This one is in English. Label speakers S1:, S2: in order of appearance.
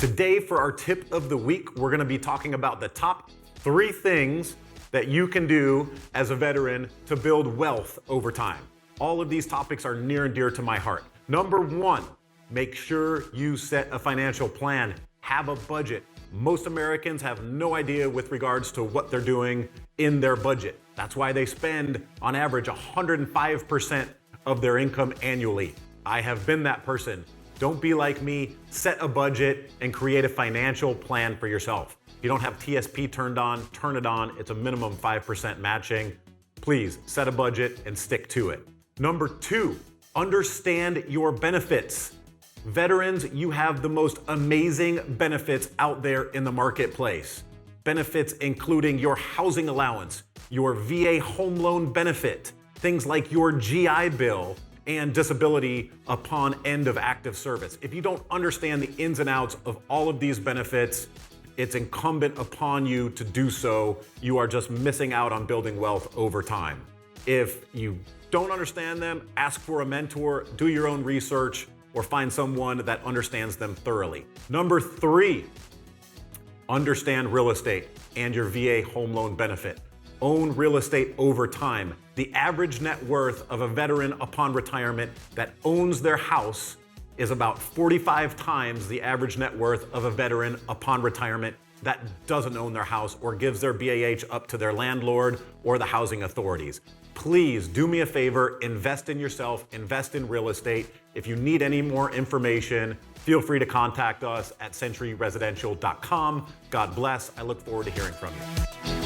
S1: Today, for our tip of the week, we're gonna be talking about the top 3 things that you can do as a veteran to build wealth over time. All of these topics are near and dear to my heart. Number 1, make sure you set a financial plan. Have a budget. Most Americans have no idea with regards to what they're doing in their budget. That's why they spend, on average, 105% of their income annually. I have been that person. Don't be like me. Set a budget and create a financial plan for yourself. If you don't have TSP turned on, turn it on. It's a minimum 5% matching. Please set a budget and stick to it. Number 2, understand your benefits. Veterans, you have the most amazing benefits out there in the marketplace. Benefits including your housing allowance, your VA home loan benefit, things like your GI Bill, and disability upon end of active service. If you don't understand the ins and outs of all of these benefits, it's incumbent upon you to do so. You are just missing out on building wealth over time. If you don't understand them, ask for a mentor, do your own research, or find someone that understands them thoroughly. Number 3, understand real estate and your VA home loan benefit. Own real estate over time. The average net worth of a veteran upon retirement that owns their house is about 45 times the average net worth of a veteran upon retirement that doesn't own their house or gives their BAH up to their landlord or the housing authorities. Please do me a favor, invest in yourself, invest in real estate. If you need any more information, feel free to contact us at sentryresidential.com. God bless. I look forward to hearing from you.